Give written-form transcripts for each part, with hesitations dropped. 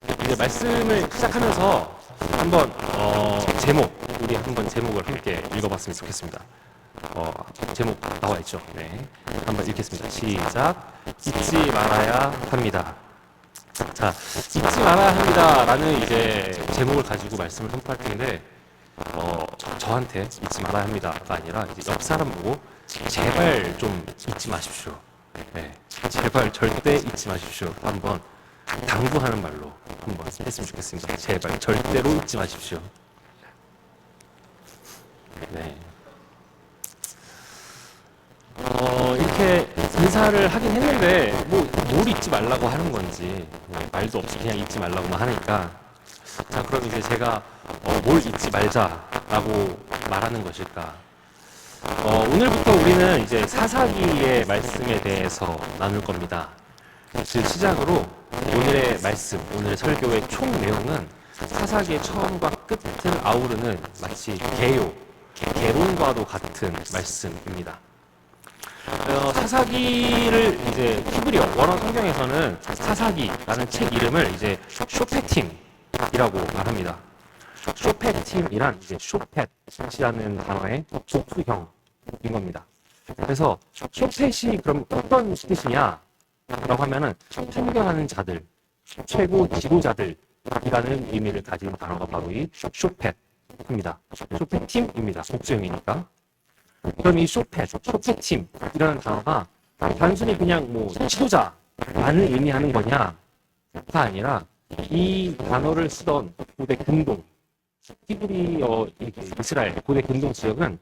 이제 말씀을 시작하면서 한번 제목 우리 한번 제목을 함께 읽어봤으면 좋겠습니다. 제목 나와 있죠? 네, 한번 읽겠습니다. 시작. 잊지 말아야 합니다. 자, 잊지 말아야 합니다라는 이제 제목을 가지고 말씀을 선포할 텐데 저한테 잊지 말아야 합니다가 아니라 이제 옆 사람 보고 제발 좀 잊지 마십시오. 네, 제발 절대 잊지 마십시오. 한번 당부하는 말로 한번 했으면 좋겠습니다. 제발 절대로 잊지 마십시오. 네. 이렇게 인사를 하긴 했는데 뭘 잊지 말라고 하는 건지 말도 없이 그냥 잊지 말라고만 하니까 자 그럼 이제 제가 뭘 잊지 말자라고 말하는 것일까? 오늘부터 우리는 이제 사사기의 말씀에 대해서 나눌 겁니다. 그 시작으로 오늘의 말씀, 오늘의 설교의 총 내용은 사사기의 처음과 끝을 아우르는 마치 개론과도 같은 말씀입니다. 사사기를 이제 히브리어 원어 성경에서는 사사기라는 책 이름을 이제 쇼페팀이라고 말합니다. 쇼페팀이란 이제 쇼펫이라는 단어의 복수형인 겁니다. 그래서 쇼펫이 그럼 어떤 뜻이냐? 라고 하면은 편견하는 자들, 최고 지도자들이라는 의미를 가진 단어가 바로 이 쇼펫입니다. 쇼펫팀입니다. 복수형이니까. 그럼 이 쇼펫팀이라는 단어가 단순히 그냥 지도자만을 의미하는 거냐가 아니라 이 단어를 쓰던 고대 근동, 히브리어 이스라엘 고대 근동 지역은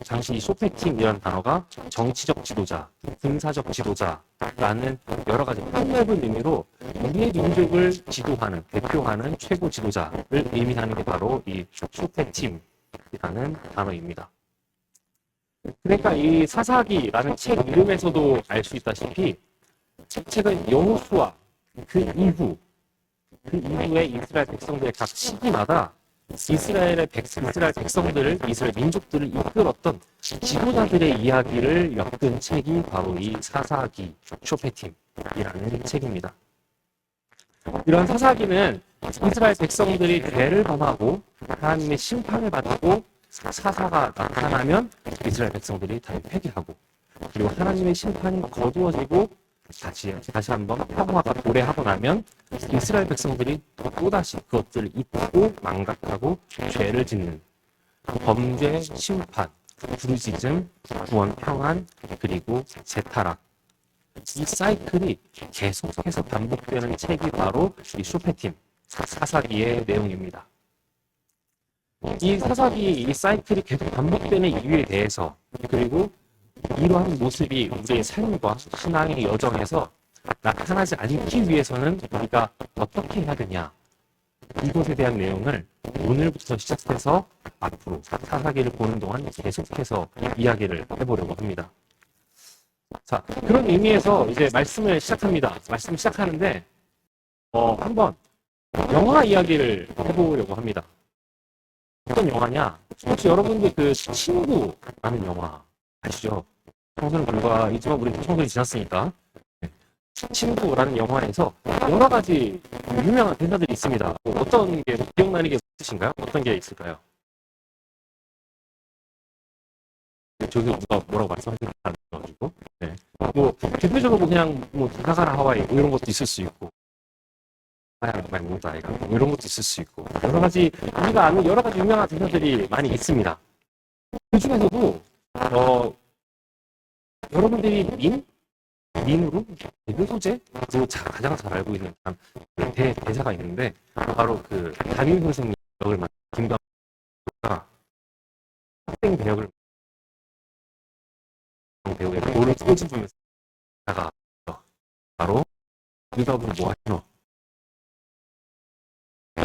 당시 이 쇼페팀이라는 단어가 정치적 지도자, 군사적 지도자라는 여러 가지 폭넓은 의미로 우리의 민족을 지도하는, 대표하는 최고 지도자를 의미하는 게 바로 이 쇼페팀이라는 단어입니다. 그러니까 이 사사기라는 책 이름에서도 알 수 있다시피 책은 여호수아 그 이후에 이스라엘 백성들의 각 시기마다 이스라엘 백성들을, 이스라엘 민족들을 이끌었던 지도자들의 이야기를 엮은 책이 바로 이 사사기 쇼페팀이라는 책입니다. 이런 사사기는 이스라엘 백성들이 죄를 범하고 하나님의 심판을 받고 사사가 나타나면 이스라엘 백성들이 다시 회개하고 그리고 하나님의 심판이 거두어지고 다시 한번 평화가 도래하고 나면 이스라엘 백성들이 또다시 그것들을 잊고 망각하고 죄를 짓는 범죄, 심판, 부르짖음, 구원, 평안, 그리고 재타락. 이 사이클이 계속해서 반복되는 책이 바로 이 쇼페팀, 사사기의 내용입니다. 이 사사기, 이 사이클이 계속 반복되는 이유에 대해서 그리고 이러한 모습이 우리의 삶과 신앙의 여정에서 나타나지 않기 위해서는 우리가 어떻게 해야 되냐 이것에 대한 내용을 오늘부터 시작해서 앞으로 사사기를 보는 동안 계속해서 이야기를 해보려고 합니다. 자, 그런 의미에서 이제 말씀을 시작합니다. 말씀을 시작하는데 한번 영화 이야기를 해보려고 합니다. 어떤 영화냐? 혹시 여러분들 그 친구라는 영화 아시죠? 청소년 불가이지만 우리 청소년이 지났으니까 친구라는 영화에서 여러 가지 유명한 대사들이 있습니다. 어떤 게 기억나는 게 있으신가요? 어떤 게 있을까요? 저기 누가 뭐라고 말씀하시는 거 가지고 네. 대표적으로 그냥 가가라 하와이 이런 것도 있을 수 있고 많이 모르다 아이가 이런 것도 있을 수 있고 여러 가지 우리가 아는 여러 가지 유명한 대사들이 많이 있습니다. 그 중에서도 여러분들이 민으로 개그 소재로 가장 잘 알고 있는 대사가 있는데 바로 그 담임 선생님 역을 맡은 김광호가 학생 배역을 배우의 볼을 꼬집으면서 다가 바로 누가 보면 뭐 하시노?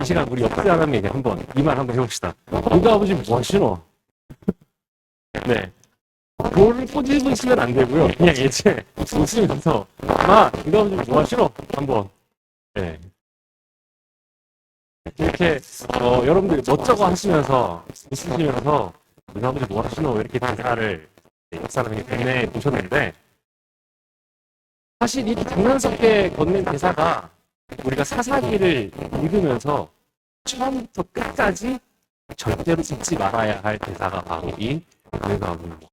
이 시간 우리 옆에 사람에게 한번 이 말 한번 해봅시다. 누가 아버지 뭐 하시노? 네. 볼을 꼬집으시면 안 되고요. 그냥 예체 웃으면서 누가 아버지 뭐 하시노? 한번. 네. 이렇게 여러분들이 멋쩍어 하시면서 웃으시면서 누가 아버지 뭐 하시노? 이렇게 대사를 옆 사람에게 건네 보셨는데 사실 이렇게 장난스럽게 건넨 대사가 우리가 사사기를 읽으면서 처음부터 끝까지 절대로 잊지 말아야 할 대사가 바로 이 내가 울고.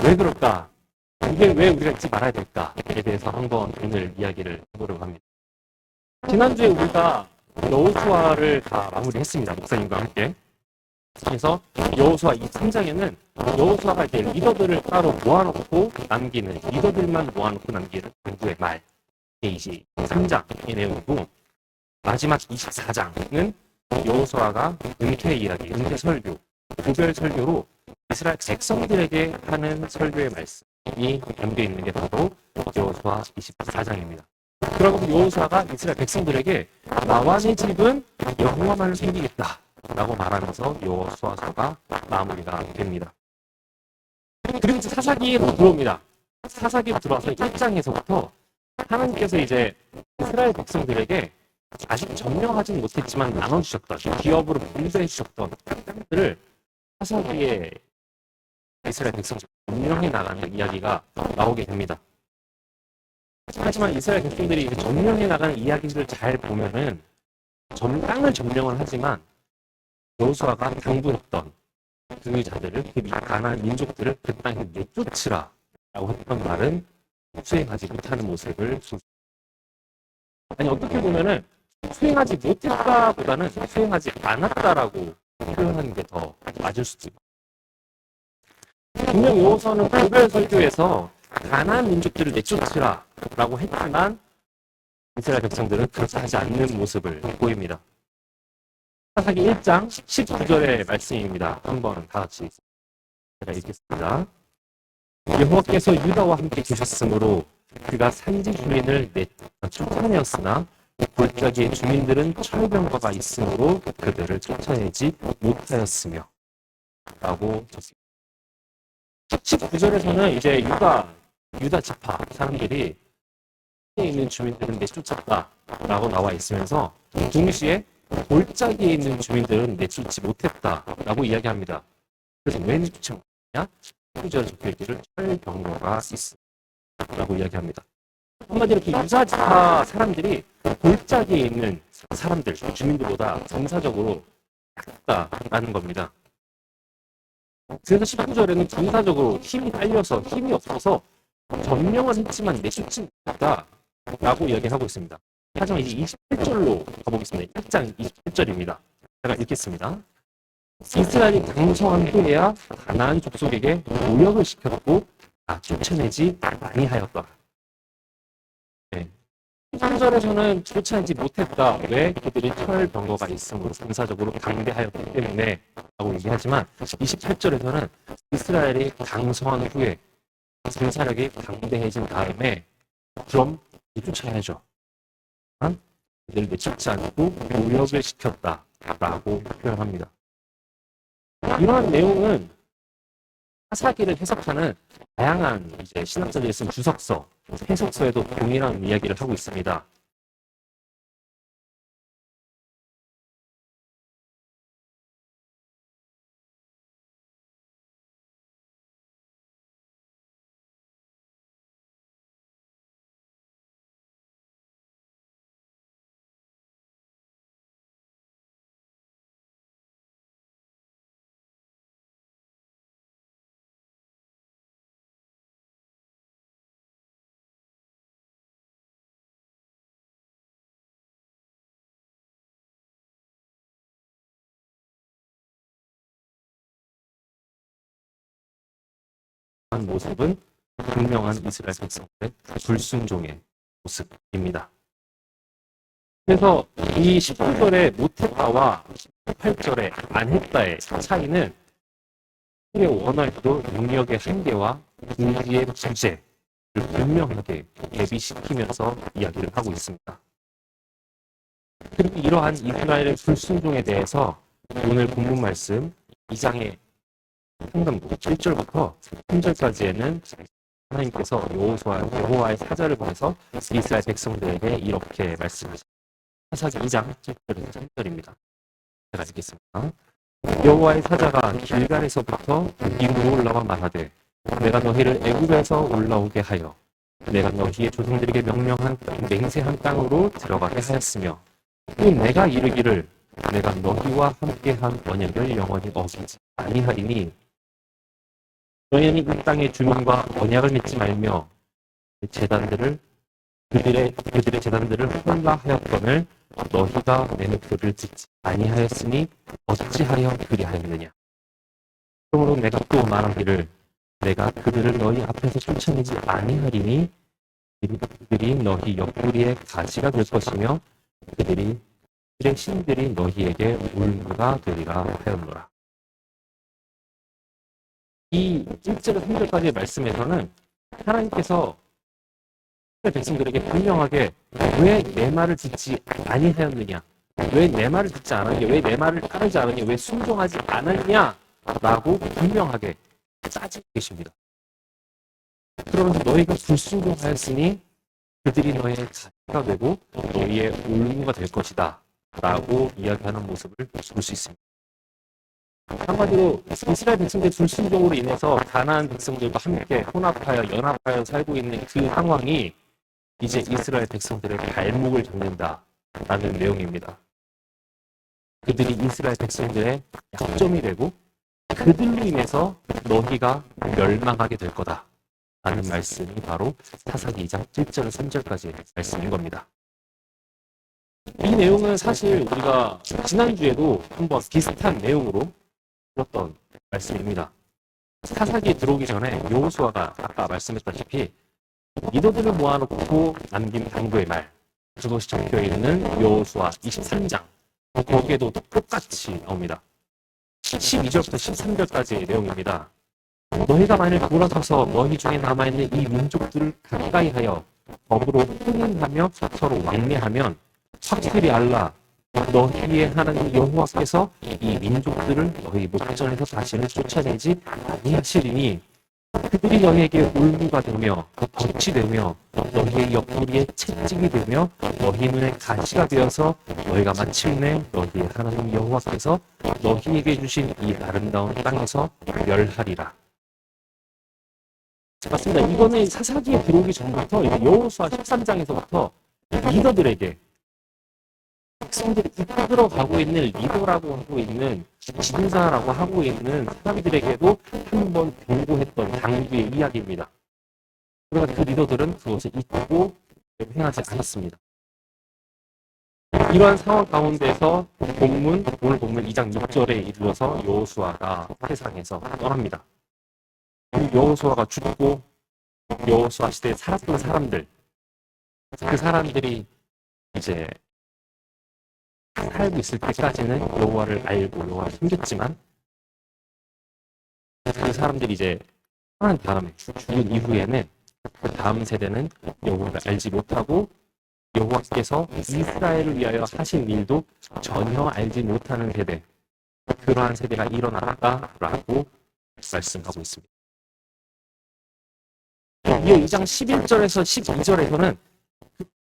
왜 그럴까? 이게 왜 우리가 잊지 말아야 될까에 대해서 한번 오늘 이야기를 해보려고 합니다. 지난주에 우리가 여호수아를 다 마무리했습니다. 목사님과 함께. 그래서 여호수아 23장에는 여호수아가 이제 리더들을 따로 모아놓고 남기는, 리더들만 모아놓고 남기는 공부의 말, 이게 23장의 내용이고, 마지막 24장은 여호수아가 은퇴 이야기, 은퇴 설교, 고별 설교로 이스라엘 백성들에게 하는 설교의 말씀이 담겨 있는 게 바로 여호수아 24장입니다. 그러고 여호수아가 이스라엘 백성들에게 나와 내 집은 여호와만을 섬기겠다 라고 말하면서 여호수아서가 마무리가 됩니다. 그리고 이제 사사기로 들어옵니다. 사사기로 들어와서 1장에서부터 하나님께서 이제 이스라엘 백성들에게 아직 점령하지는 못했지만 나눠주셨던, 기업으로 분배해 주셨던 땅들을 사사기에 이스라엘 백성들 점령해 나가는 이야기가 나오게 됩니다. 하지만 이스라엘 백성들이 점령해 나가는 이야기를 잘 보면은 땅을 점령을 하지만 여호수아가 당부했던 그 자들을, 그 가나안 민족들을 그 땅에 내쫓으라 라고 했던 말은 수행하지 못하는 모습을, 아니 어떻게 보면은 수행하지 못했다보다는 수행하지 않았다라고 표현하는 게 더 맞을 수도 있고, 분명 여호수아는 고별 설교에서 가나안 민족들을 내쫓으라 라고 했지만 이스라엘 백성들은 그렇게 하지 않는 모습을 보입니다. 사사기 1장 19절의 말씀입니다. 한번 다 같이 제가 읽겠습니다. 여호와께서 유다와 함께 계셨으므로 그가 산지 주민을 쫓아내었으나 골짜기의 주민들은 철병거가 있으므로 그들을 쫓아내지 못하였으며 라고 적습니다. 19절에서는 이제 유다 지파 사람들이 있는 주민들은 내쫓았다라고 나와 있으면서 동시에 골짜기에 있는 주민들은 내쫓지 못했다라고 이야기합니다. 그래서 왜 내쫓지 못했냐? 19절에 적혀있기를 철병거가 있다라고 이야기합니다. 한마디로 이렇게 유다 지파 사람들이 골짜기에 있는 사람들, 주민들보다 정사적으로 약하다라는 겁니다. 그래서 19절에는 군사적으로 힘이 딸려서, 힘이 없어서 점령은 했지만 내쫓지 못했다라고 이야기하고 있습니다. 하지만 이제 28절로 가보겠습니다. 1장 28절입니다. 제가 읽겠습니다. 이스라엘이 강성한 후에야 가나안 족속에게 노역을 시켰고 쫓아내지 아니하였더라. 네. 3절에서는 쫓아내지 못했다. 왜? 그들이 철병거가 있으므로 군사적으로 강대하였기 때문에 라고 얘기하지만 28절에서는 이스라엘이 강성한 후에 군사력이 강대해진 다음에 그럼 쫓아야죠. 그들을 내쫓지 않고 노역을 시켰다라고 표현합니다. 이러한 내용은 사사기를 해석하는 다양한 이제 신학자들이 쓴 주석서, 해석서에도 동일한 이야기를 하고 있습니다. 모습은 분명한 이스라엘 백성들의 불순종의 모습입니다. 그래서 이 19절에 못했다와 18절에 안 했다의 차이는 우리의 원어에도 능력의 한계와 궁지의 부재를 분명하게 대비시키면서 이야기를 하고 있습니다. 그리고 이러한 이스라엘의 불순종에 대해서 오늘 본문 말씀 2장의 상반부 1절부터 3절까지에는 하나님께서 여호와의 사자를 보내서 이스라엘 백성들에게 이렇게 말씀하십니다. 사사기 2장 1절에서 3절입니다. 제가 읽겠습니다. 여호와의 사자가 길갈에서부터 이므로 올라와 말하되 내가 너희를 애굽에서 올라오게 하여 내가 너희의 조상들에게 명령한 맹세한 땅으로 들어가게 하였으며 또 내가 이르기를 내가 너희와 함께한 언약을 영원히 어기지 아니하리니 너희는 이 땅의 주민과 언약을 맺지 말며 제단들을 그들의 제단들을 홀라하였거늘 너희가 내 목소리를 듣지 아니하였으니 어찌하여 그리하였느냐. 그러므로 내가 또 말하기를 내가 그들을 너희 앞에서 쫓아내지 아니하리니 그들이 너희 옆구리의 가시가 될 것이며 그들의 신들이 너희에게 올무가 되리라 하였노라. 이 1절에서 3절까지의 말씀에서는 하나님께서 백성들에게 분명하게 왜 내 말을 듣지 아니하였느냐, 왜 내 말을 듣지 않았냐, 왜 내 말을 따르지 않았냐, 왜 순종하지 않았냐라고 분명하게 짜증 계십니다. 그러면서 너희가 불순종하였으니 그들이 너희의 가시가 되고 너희의 올무가 될 것이다 라고 이야기하는 모습을 볼 수 있습니다. 한마디로 이스라엘 백성들의 불순종으로 인해서 가나안 백성들과 함께 혼합하여 연합하여 살고 있는 그 상황이 이제 이스라엘 백성들의 발목을 잡는다라는 내용입니다. 그들이 이스라엘 백성들의 약점이 되고 그들로 인해서 너희가 멸망하게 될 거다 라는 말씀이 바로 사사기 2장 1절 3절까지의 말씀인 겁니다. 이 내용은 사실 우리가 지난주에도 한번 비슷한 내용으로 들었던 말씀입니다. 사사기에 들어오기 전에 여호수아가 아까 말씀했다시피 리더들을 모아놓고 남긴 당부의 말, 그것이 적혀있는 여호수아 23장, 거기에도 똑같이 나옵니다. 12절부터 13절까지의 내용입니다. 너희가 만일 돌아서서 너희 중에 남아있는 이 민족들을 가까이 하여 더불어 혼인하며 서로 왕래하면 확실히 알라 너희의 하나님 여호와께서 이 민족들을 너희 목전에서 다시는 쫓아내지 아니하시리니 그들이 너희에게 올무가 되며 덫이 되며 너희의 옆구리에 채찍이 되며 너희 눈에 가시가 되어서 너희가 마침내 너희의 하나님 여호와께서 너희에게 주신 이 아름다운 땅에서 멸하리라. 맞습니다. 이거는 사사기에 들어오기 전부터 여호수아 13장에서부터 리더들에게 백성들이 이끌어가고 있는 리더라고 하고 있는 지도자라고 하고 있는 사람들에게도 한번 경고했던 당부의 이야기입니다. 그러나 그 리더들은 그것을 잊고 행하지 않았습니다. 이러한 상황 가운데서 오늘 본문 2장 6절에 이르러서 여호수아가 세상에서 떠납니다. 여호수아가 죽고 여호수아 시대에 살았던 사람들, 그 사람들이 이제 살고 있을 때까지는 여호와를 알고 여호와를 섬겼지만 그 사람들이 이제 떠난 다음에 죽은 이후에는 그 다음 세대는 여호와를 알지 못하고 여호와께서 이스라엘을 위하여 하신 일도 전혀 알지 못하는 세대, 그러한 세대가 일어났다라고 말씀하고 있습니다. 이어 2장 11절에서 12절에서는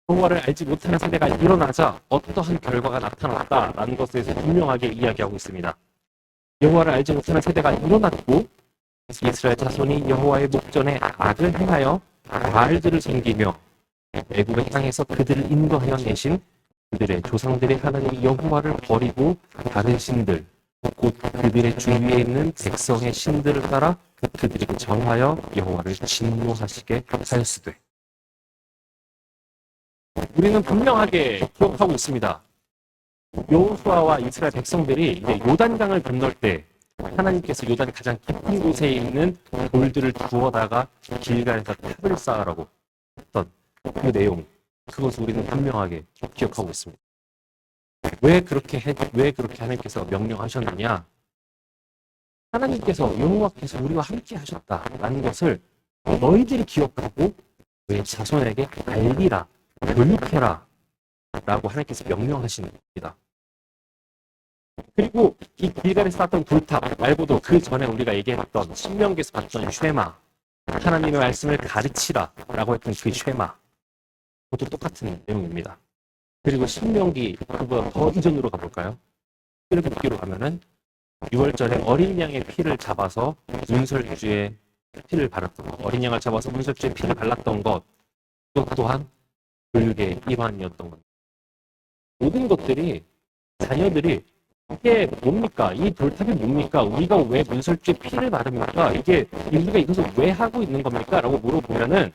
여호와를 알지 못하는 세대가 일어나자 어떠한 결과가 나타났다라는 것에 대해서 분명하게 이야기하고 있습니다. 여호와를 알지 못하는 세대가 일어났고 이스라엘 자손이 여호와의 목전에 악을 행하여 바알들을 섬기며 애굽의 땅에서 그들을 인도하여 내신 그들의 조상들의 하나님 여호와를 버리고 다른 신들, 곧 그들의 주위에 있는 백성의 신들을 따라 그들에게 정하여 여호와를 진노하시게 하였으되, 우리는 분명하게 기억하고 있습니다. 여호수아와 이스라엘 백성들이 이제 요단강을 건널 때 하나님께서 요단 가장 깊은 곳에 있는 돌들을 주워다가 길갈에서 탑을 쌓으라고 했던 그 내용, 그것을 우리는 분명하게 기억하고 있습니다. 왜 그렇게 하나님께서 명령하셨느냐? 하나님께서 여호와께서 우리와 함께 하셨다라는 것을 너희들이 기억하고 너희 자손에게 알리라, 교육해라 라고 하나님께서 명령하시는 겁니다. 그리고 이 길갈에 쌓았던 돌탑 말고도 그 전에 우리가 얘기했던 신명기에서 봤던 쉐마, 하나님의 말씀을 가르치라 라고 했던 그 쉐마, 그것도 똑같은 내용입니다. 그리고 신명기 그보다 더 이전으로 가볼까요? 출애굽기로 가면은 6월절에 어린 양의 피를 잡아서 운설주에 피를 바랐던 것, 어린 양을 잡아서 문설주에 피를 발랐던 것, 또 또한 교육의 일환이었던 것. 모든 것들이 자녀들이 이게 뭡니까? 이 돌탑이 뭡니까? 우리가 왜 문설주에 피를 바릅니까? 우리가 이것을 왜 하고 있는 겁니까? 라고 물어보면은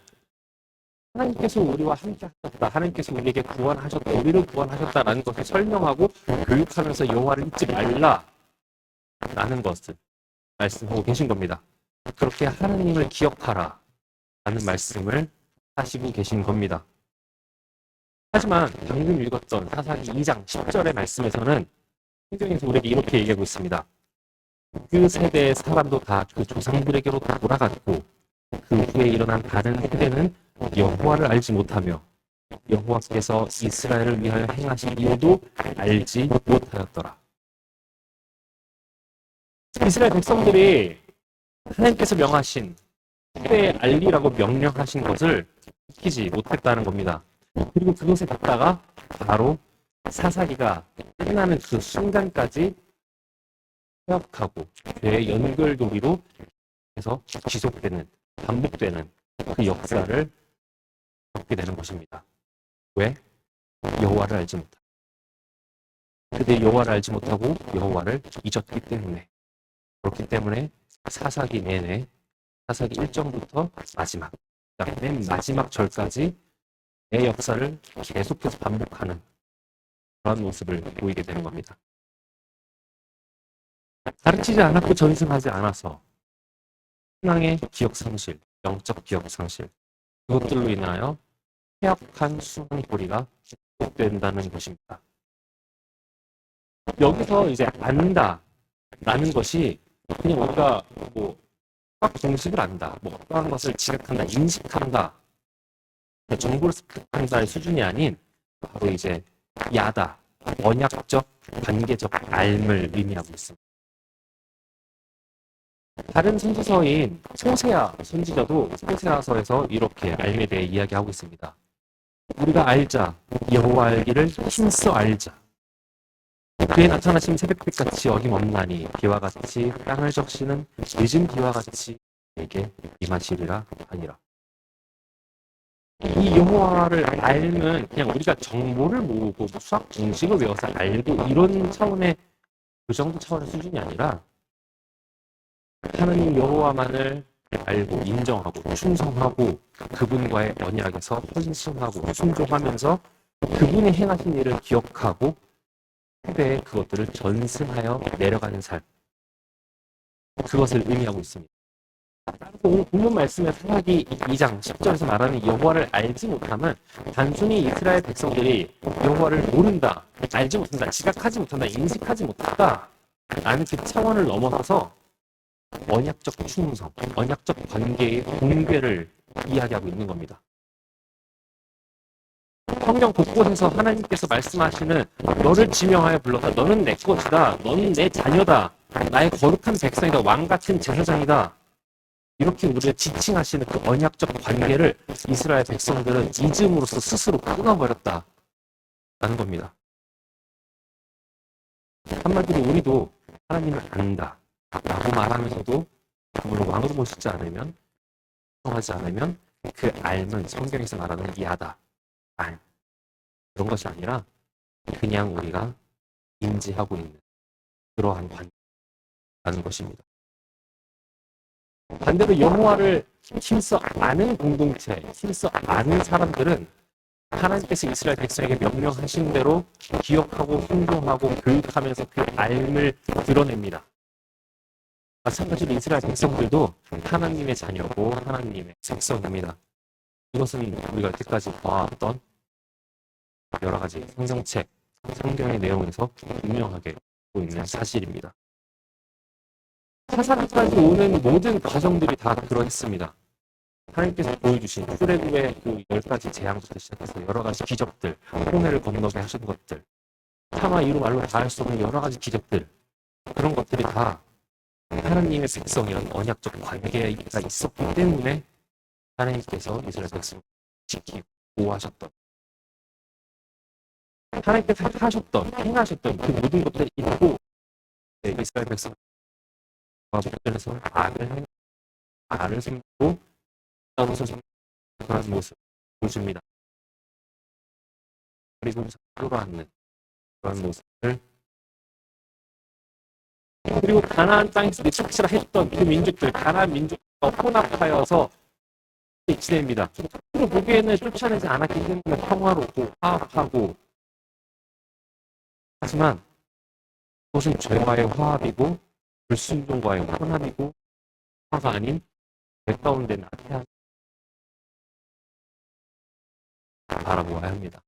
하나님께서 우리와 함께 하셨다. 하나님께서 우리에게 구원하셨다. 우리를 구원하셨다라는 것을 설명하고 교육하면서 여호와를 잊지 말라. 라는 것을 말씀하고 계신 겁니다. 그렇게 하나님을 기억하라. 라는 말씀을 하시고 계신 겁니다. 하지만 방금 읽었던 사사기 2장 10절의 말씀에서는 성경에서 우리에게 이렇게 얘기하고 있습니다. 그 세대의 사람도 다 그 조상들에게로 돌아갔고 그 후에 일어난 다른 세대는 여호와를 알지 못하며 여호와께서 이스라엘을 위하여 행하신 이유도 알지 못하였더라. 이스라엘 백성들이 하나님께서 명하신 후대에 알리라고 명령하신 것을 지키지 못했다는 겁니다. 그리고 그것에 갔다가 바로 사사기가 끝나는 그 순간까지 회역하고 죄의 연결고리로 해서 지속되는, 반복되는 그 역사를 겪게 되는 것입니다. 왜? 여호와를 알지 못하고 그들이 여호와를 알지 못하고 여호와를 잊었기 때문에. 그렇기 때문에 사사기 내내 사사기 1장부터 마지막, 맨 마지막 절까지 내 역사를 계속해서 반복하는 그런 모습을 보이게 되는 겁니다. 가르치지 않았고 전승하지 않아서 신앙의 기억상실, 영적 기억상실, 그것들로 인하여 폐역한 수많은 고리가 반복된다는 것입니다. 여기서 이제 안다라는 것이 그냥 우리가 딱 공식을 안다, 어떠한 것을 지각한다, 인식한다, 정보를 습득한다의 수준이 아닌 바로 이제 야다, 언약적, 관계적 알을 의미하고 있습니다. 다른 선지서인 호세아 선지자도 호세아서에서 이렇게 알에 대해 이야기하고 있습니다. 우리가 알자, 여호와 알기를 힘써 알자. 그의 나타나심 새벽빛같이 어김없나니 비와 같이 땅을 적시는 늦은 비와 같이 내게 임하시리라 하니라. 이 여호와를 알면 그냥 우리가 정보를 모으고 수학 공식을 외워서 알고 이런 차원의 그 정도 차원의 수준이 아니라 하나님 여호와만을 알고 인정하고 충성하고 그분과의 언약에서 헌신하고 순종하면서 그분이 행하신 일을 기억하고 후대에 그것들을 전승하여 내려가는 삶, 그것을 의미하고 있습니다. 오늘 본문 말씀의 사사기 2장 10절에서 말하는 여호와를 알지 못함은 단순히 이스라엘 백성들이 여호와를 모른다, 알지 못한다, 지각하지 못한다, 인식하지 못한다 라는 그 차원을 넘어서서 언약적 충성, 언약적 관계의 공개를 이야기하고 있는 겁니다. 성경 곳곳에서 하나님께서 말씀하시는 너를 지명하여 불렀다. 너는 내 것이다. 너는 내 자녀다. 나의 거룩한 백성이다. 왕같은 제사장이다. 이렇게 우리를 지칭하시는 그 언약적 관계를 이스라엘 백성들은 잊음으로써 스스로 끊어버렸다라는 겁니다. 한마디로 우리도 하나님을 안다 라고 말하면서도 그분을 왕으로 모시지 않으면, 하지 않으면 그 알면 성경에서 말하는 야다, 알, 그런 것이 아니라 그냥 우리가 인지하고 있는 그러한 관계라는 것입니다. 반대로 여호와를 힘써 아는 공동체, 힘써 아는 사람들은 하나님께서 이스라엘 백성에게 명령하신 대로 기억하고 순종하고 교육하면서 그 알을 드러냅니다. 마찬가지로 이스라엘 백성들도 하나님의 자녀고 하나님의 백성입니다. 이것은 우리가 여태까지 봐왔던 여러 가지 성경책, 성경의 내용에서 분명하게 보고 있는 사실입니다. 사사기까지 오는 모든 과정들이 다 그러했습니다. 하나님께서 보여주신 출애굽의 그 10가지 재앙부터 시작해서 여러 가지 기적들, 홍해를 건너게 하신 것들, 차마 이루 말로 다 할 수 없는 여러 가지 기적들, 그런 것들이 다 하나님의 백성이란 언약적 관계가 있었기 때문에 하나님께서 이스라엘 백성을 지키고 보호하셨던, 하나님께서 하셨던, 행하셨던 그 모든 것들이 있고 이스라엘 백성과 목전에서 악을 알을 숨기고 나눠서 그런 모습을 보여줍니다. 그리고 끌어안는 그런 모습을 그리고 가나안 땅에서 착취를 했던 그 민족들 가나안 민족과 혼합하여서 지냅니다. 겉으로 보기에는 쫓아내지 않았기 때문에 평화롭고 화합하고 하지만 그것은 죄와의 화합이고 불순종과의 혼합이고 화가 아닌 죄 가운데 나태한 바라보아야 합니다.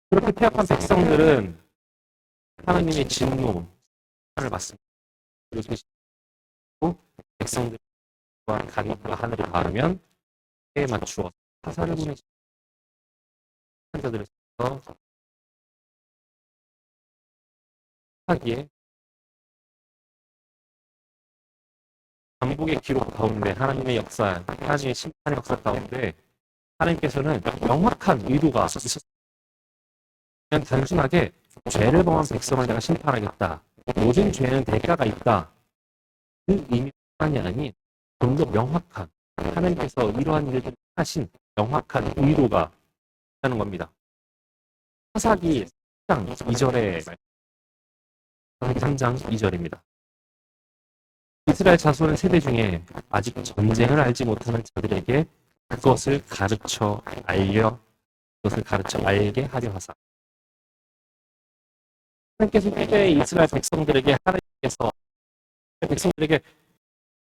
그렇게 태역한 백성들은 하나님의 진노를 받습니다. 그리고 백성들 또한 가nin과 하늘을 바르면 해에 맞추어 사사를 보내시 자들에서 하기에 반복의 기록 가운데 하나님의 역사, 하나님의 심판의 역사 가운데 하나님께서는 명확한 의도가 있었습니다. 그냥 단순하게 죄를 범한 백성을 내가 심판하겠다. 모든 죄는 대가가 있다. 그 의미만이 아닌 좀 더 명확한 하나님께서 이러한 일들을 하신 명확한 의도가 있다는 겁니다. 사사기 3장 2절에 사사기 3장 2절입니다. 이스라엘 자손의 세대 중에 아직 전쟁을 알지 못하는 자들에게 그것을 가르쳐 알게 하려 하사. 하나님께서 그때 이스라엘 백성들에게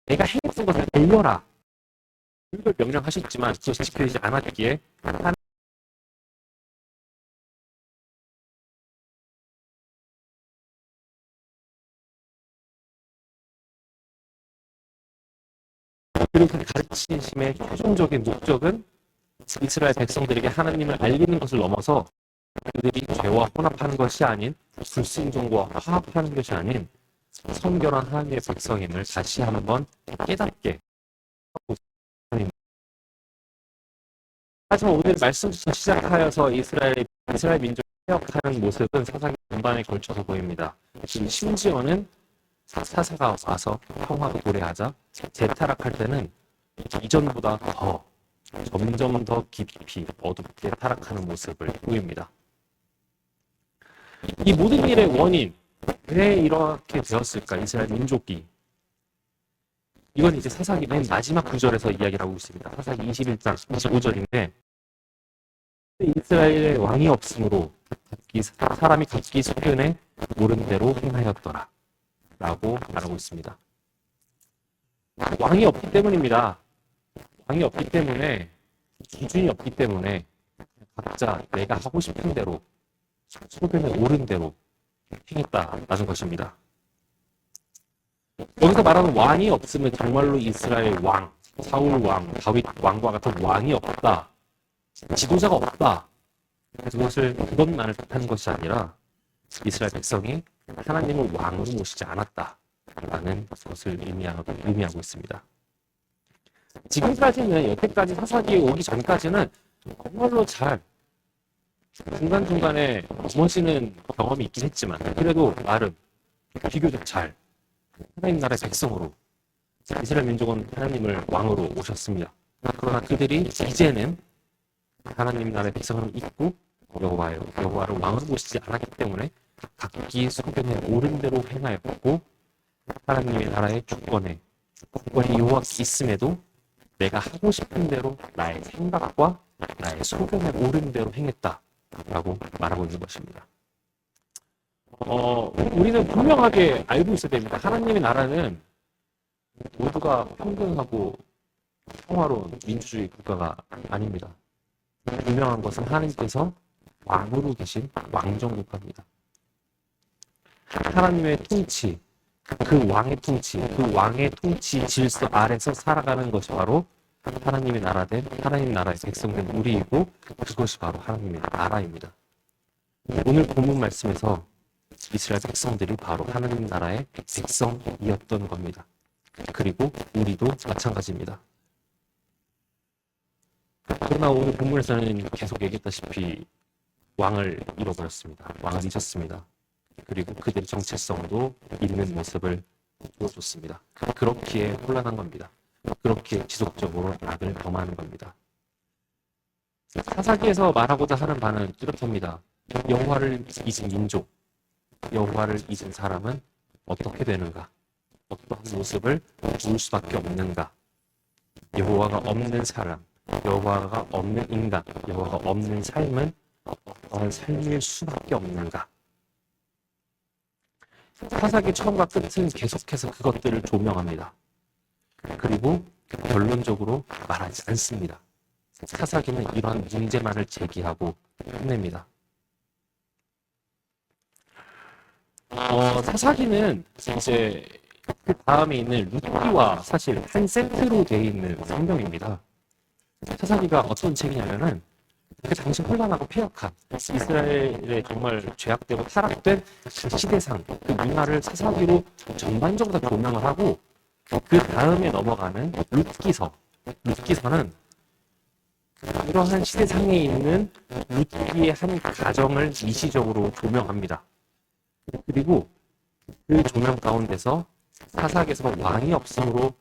내가 행했던 것을 알려라. 이걸 명령하셨지만 그것이 지켜지지 않았기에 그리고 그 가르치심의 최종적인 목적은 이스라엘 백성들에게 하나님을 알리는 것을 넘어서 그들이 죄와 혼합하는 것이 아닌 불순종과 화합하는 것이 아닌 성결한 하나님의 백성임을 다시 한번 깨닫게 하고 있습니다. 하지만 오늘 말씀부터 시작하여서 이스라엘 민족을 퇴역하는 모습은 사사기 전반에 걸쳐서 보입니다. 지금 심지어는 사사가 와서 평화를 도래하자 재타락할 때는 이전보다 더 점점 더 깊이 어둡게 타락하는 모습을 보입니다. 이 모든 일의 원인, 왜 이렇게 되었을까? 이스라엘 민족이. 이건 이제 사사기 맨 마지막 구절에서 이야기를 하고 있습니다. 사사기 21장 25절인데 이스라엘의 왕이 없으므로 사람이 각기 소견에 옳은 대로 행하였더라 라고 말하고 있습니다. 왕이 없기 때문입니다. 왕이 없기 때문에 기준이 없기 때문에 각자 내가 하고 싶은 대로 소견에 옳은 대로 행했다라는 것입니다. 여기서 말하는 왕이 없으면 정말로 이스라엘 왕, 사울 왕, 다윗 왕과 같은 왕이 없다. 지도자가 없다. 그것을 그것만을 뜻하는 것이 아니라 이스라엘 백성이 하나님을 왕으로 모시지 않았다라는 것을 의미하고 있습니다. 지금까지는 여태까지 사사기에 오기 전까지는 정말로 잘 중간중간에 넘어지는 경험이 있긴 했지만 그래도 나름 비교적 잘 하나님 나라의 백성으로 이스라엘 민족은 하나님을 왕으로 모셨습니다. 그러나 그들이 이제는 하나님 나라의 백성을 잊고 여호와를 왕으로 모시지 않았기 때문에 각기 소견에 옳은 대로 행하였고 하나님의 나라의 주권이 여호와께 있음에도 내가 하고 싶은 대로 나의 생각과 나의 소견에 옳은 대로 행했다라고 말하고 있는 것입니다. 우리는 분명하게 알고 있어야 됩니다. 하나님의 나라는 모두가 평등하고 평화로운 민주주의 국가가 아닙니다. 분명한 것은 하나님께서 왕으로 계신 왕정국가입니다. 하나님의 통치, 그 왕의 통치 질서 아래서 살아가는 것이 바로 하나님의 나라의 백성된 우리이고 그것이 바로 하나님의 나라입니다. 오늘 본문 말씀에서 이스라엘 백성들이 바로 하나님 나라의 백성이었던 겁니다. 그리고 우리도 마찬가지입니다. 그러나 오늘 본문에서는 계속 얘기했다시피 왕을 잃어버렸습니다. 왕을 잊었습니다. 그리고 그들의 정체성도 잃는 모습을 보여줬습니다. 그렇기에 혼란한 겁니다. 그렇게 지속적으로 악을 범하는 겁니다. 사사기에서 말하고자 하는 바는 뚜렷합니다. 여호와를 잊은 민족, 여호와를 잊은 사람은 어떻게 되는가? 어떠한 모습을 볼 수밖에 없는가? 여호와가 없는 사람, 여호와가 없는 인간, 여호와가 없는 삶은 어떠한 삶일 수밖에 없는가? 사사기 처음과 끝은 계속해서 그것들을 조명합니다. 그리고 결론적으로 말하지 않습니다. 사사기는 이러한 문제만을 제기하고 끝냅니다. 사사기는 이제 그 다음에 있는 룻기와 사실 한 세트로 되어 있는 성경입니다. 사사기가 어떤 책이냐면은 그 당시 혼란하고 폐역한 이스라엘의 정말 죄악되고 타락된 그 시대상, 그 문화를 사사기로 전반적으로 다 조명을 하고 그 다음에 넘어가는 룻기서는 이러한 시대상에 있는 룻기의 한 가정을 이시적으로 조명합니다. 그리고 그 조명 가운데서 사사기에서 왕이 없음으로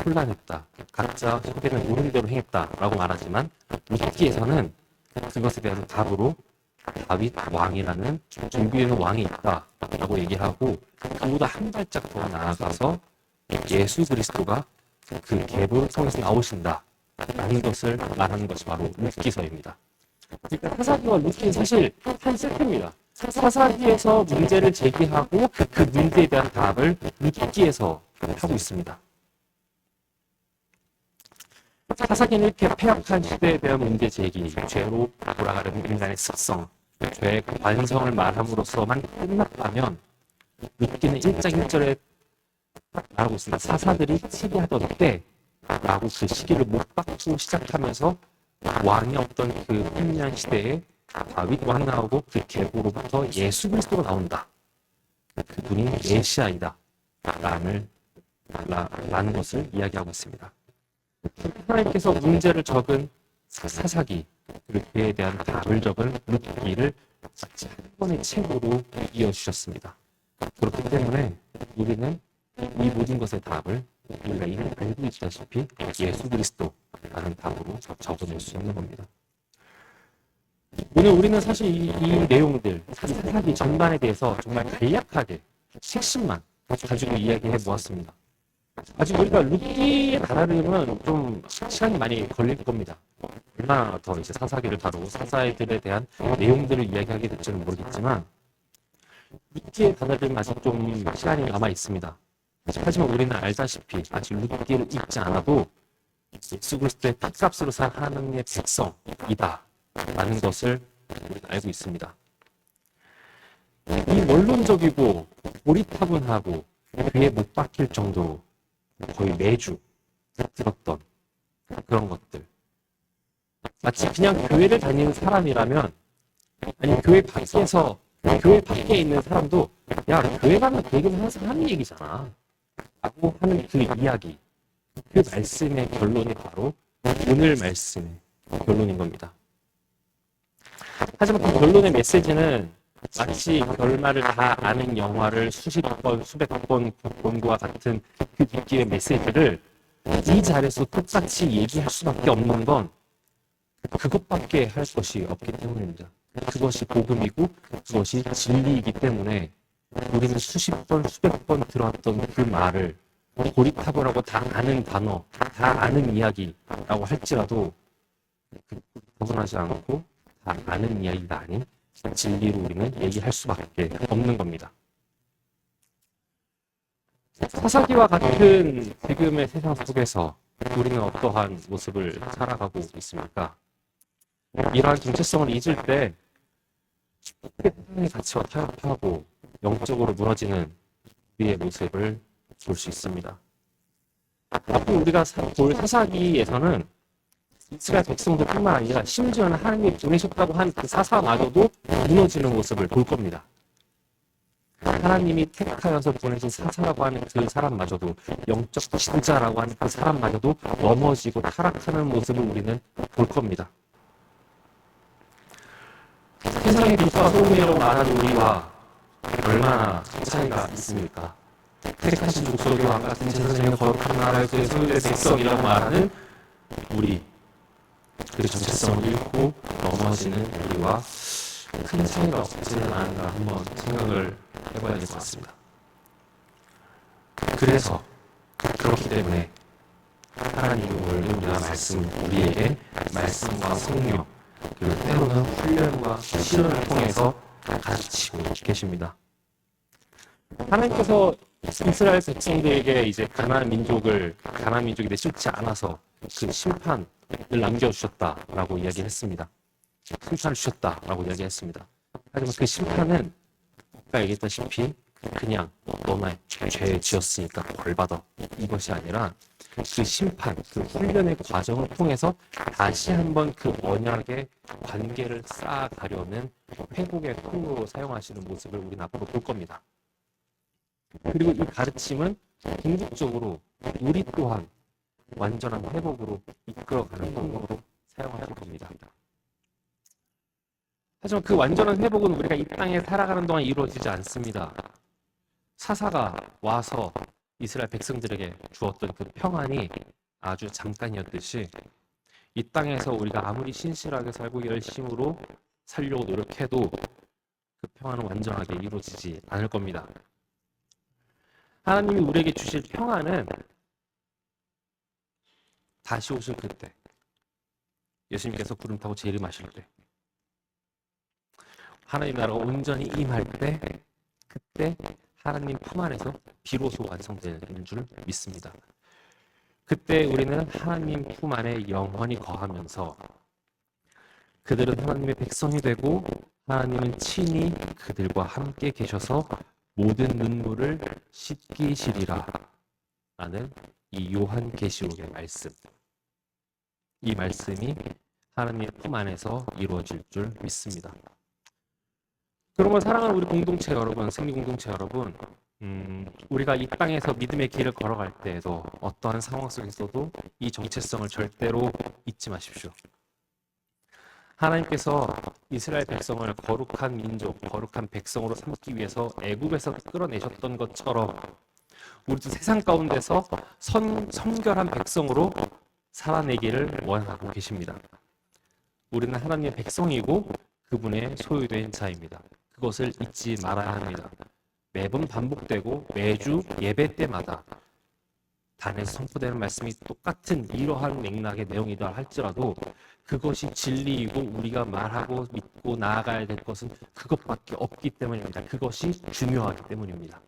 혼란했다. 각자 속에는 옳은 대로 행했다라고 말하지만 룻기에서는 그것에 대한 답으로 다윗 왕이라는 준비되는 왕이 있다라고 얘기하고 그보다 한 발짝 더 나아가서 예수 그리스도가 그 계보를 통해서 나오신다라는 것을 말하는 것이 바로 룻기서입니다. 그러니까 사사기와 룻기는 사실 한 세트입니다. 사사기에서 문제를 제기하고 그 문제에 대한 답을 룻기에서 하고 있습니다. 사사기는 이렇게 폐역한 시대에 대한 문제 제기, 죄로 돌아가는 인간의 습성, 죄의 관성을 말함으로써만 끝났다면 룻기는 1장 1절에 말하고 있습니다. 사사들이 치리하던 때라고 그 시기를 못 박고 시작하면서 왕이 없던 그 혼란 시대에 다윗 왕 나오고 그 계보로부터 예수 그리스도가 나온다. 그분이 메시아이다. 라는 것을 이야기하고 있습니다. 하나님께서 문제를 적은 사사기, 그리고 그에 대한 답을 적은 룻기를 한 번의 책으로 이어주셨습니다. 그렇기 때문에 우리는 이 모든 것의 답을 우리가 이미 알고 있다시피 예수 그리스도라는 답으로 적어낼 수 있는 겁니다. 오늘 우리는 사실 이 내용들, 사사기 전반에 대해서 정말 간략하게 핵심만 가지고 이야기해 보았습니다. 아직 우리가 룻기에 달하려면 좀 시간이 많이 걸릴 겁니다. 얼마나 더 이제 사사기를 다루고 사사들에 대한 내용들을 이야기하게 될지는 모르겠지만 룻기에 달하려면 아직 좀 시간이 남아 있습니다. 하지만 우리는 알다시피 아직 룻기를 읽지 않아도 예수 그리스도의 핏값으로 산 하나님의 백성이다 라는 것을 우리는 알고 있습니다. 이 원론적이고 고리타분하고 그에 못 박힐 정도로 거의 매주 들었던 그런 것들, 마치 그냥 교회를 다니는 사람이라면, 아니 교회 밖에 있는 사람도 야 교회 가면 그 얘기는 항상 하는 얘기잖아 라고 하는 그 이야기, 그 말씀의 결론이 바로 오늘 말씀의 결론인 겁니다. 하지만 그 결론의 메시지는 마치 결말을 다 아는 영화를 수십 번, 수백 번 본 것과 같은 그 느낌의 메시지를 이 자리에서 똑같이 얘기할 수밖에 없는 건 그것밖에 할 것이 없기 때문입니다. 그것이 복음이고 그것이 진리이기 때문에 우리는 수십 번, 수백 번 들어왔던 그 말을 고리타분하고 다 아는 단어, 다 아는 이야기라고 할지라도 벗어나지 않고 다 아는 이야기가 아닌 진리로 우리는 얘기할 수밖에 없는 겁니다. 사사기와 같은 지금의 세상 속에서 우리는 어떠한 모습을 살아가고 있습니까? 이러한 정체성을 잊을 때 세상의 가치와 타협하고 영적으로 무너지는 우리의 모습을 볼 수 있습니다. 앞으로 우리가 볼 사사기에서는 이스라엘 백성들뿐만 아니라 심지어는 하나님이 보내셨다고 한 그 사사마저도 무너지는 모습을 볼 겁니다. 하나님이 택하여서 보내신 사사라고 하는 그 사람마저도, 영적 지도자라고 하는 그 사람마저도 넘어지고 타락하는 모습을 우리는 볼 겁니다. 세상의 빛과 소금이라고 말하는 우리와 얼마나 차이가 있습니까? 택하신 족속이와 같은 제사장의 거룩한 나라에서의 소유된 백성이라고 말하는 우리, 그 정체성을 잃고 넘어지는 우리와 큰 차이가 없지는 않은가 한번 생각을 해봐야 될 것 같습니다. 그래서 그렇기 때문에 하나님이 오늘 우리가 우리에게 말씀과 성령, 그리고 때로는 훈련과 시련을 통해서 가르치고 계십니다. 하나님께서 이스라엘 백성들에게 이제 가나안 민족이 내쫓지 않아서 그 심판을 남겨주셨다라고 이야기했습니다. 심판을 주셨다라고 이야기했습니다. 하지만 그 심판은 아까 얘기했다시피 그냥 너나 죄 지었으니까 벌 받아 이것이 아니라 그 심판, 그 훈련의 과정을 통해서 다시 한번 그 언약의 관계를 쌓아가려는 회복의 통로로 사용하시는 모습을 우리는 앞으로 볼 겁니다. 그리고 이 가르침은 궁극적으로 우리 또한 완전한 회복으로 이끌어가는 통로로 사용하실 겁니다. 하지만 그 완전한 회복은 우리가 이 땅에 살아가는 동안 이루어지지 않습니다. 사사가 와서 이스라엘 백성들에게 주었던 그 평안이 아주 잠깐이었듯이 이 땅에서 우리가 아무리 신실하게 살고 열심으로 살려고 노력해도 그 평안은 완전하게 이루어지지 않을 겁니다. 하나님이 우리에게 주실 평안은 다시 오실 그때, 예수님께서 구름 타고 재림하실 때, 하나님 나라가 온전히 임할 때, 그때 하나님 품 안에서 비로소 완성되는 줄 믿습니다. 그때 우리는 하나님 품 안에 영원히 거하면서 그들은 하나님의 백성이 되고 하나님은 친히 그들과 함께 계셔서 모든 눈물을 씻기시리라 라는 이 요한계시록의 말씀, 이 말씀이 하나님의 품 안에서 이루어질 줄 믿습니다. 그러면 사랑하는 우리 공동체 여러분, 생리 공동체 여러분, 우리가 이 땅에서 믿음의 길을 걸어갈 때에도 어떠한 상황 속에서도 이 정체성을 절대로 잊지 마십시오. 하나님께서 이스라엘 백성을 거룩한 민족, 거룩한 백성으로 삼기 위해서 애굽에서 끌어내셨던 것처럼 우리도 세상 가운데서 성결한 백성으로 살아내기를 원하고 계십니다. 우리는 하나님의 백성이고 그분의 소유된 자입니다. 그것을 잊지 말아야 합니다. 매번 반복되고 매주 예배 때마다 단에서 선포되는 말씀이 똑같은 이러한 맥락의 내용이다 할지라도 그것이 진리이고 우리가 말하고 믿고 나아가야 될 것은 그것밖에 없기 때문입니다. 그것이 중요하기 때문입니다.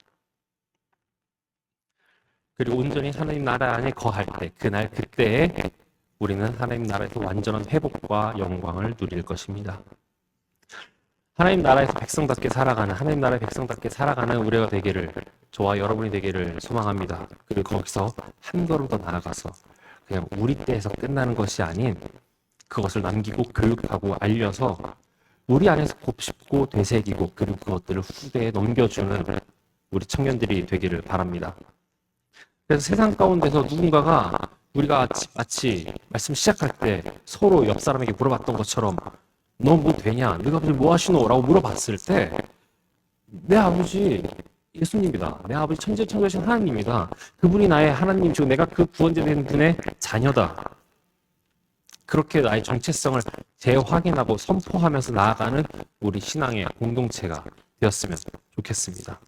그리고 온전히 하나님 나라 안에 거할 때, 그날 그때에 우리는 하나님 나라에서 완전한 회복과 영광을 누릴 것입니다. 하나님 나라에서 백성답게 살아가는, 하나님 나라의 백성답게 살아가는 우리가 되기를, 저와 여러분이 되기를 소망합니다. 그리고 거기서 한 걸음 더 나아가서 그냥 우리 때에서 끝나는 것이 아닌 그것을 남기고 교육하고 알려서 우리 안에서 곱씹고 되새기고 그리고 그것들을 후대에 넘겨주는 우리 청년들이 되기를 바랍니다. 그래서 세상 가운데서 누군가가 우리가 마치 말씀 시작할 때 서로 옆 사람에게 물어봤던 것처럼 너 뭐 되냐? 너가 뭐 하시노? 라고 물어봤을 때 내 아버지 예수님이다. 내 아버지 천지창조하신 하나님이다. 그분이 나의 하나님, 즉 내가 그 구원자된 분의 자녀다. 그렇게 나의 정체성을 재확인하고 선포하면서 나아가는 우리 신앙의 공동체가 되었으면 좋겠습니다.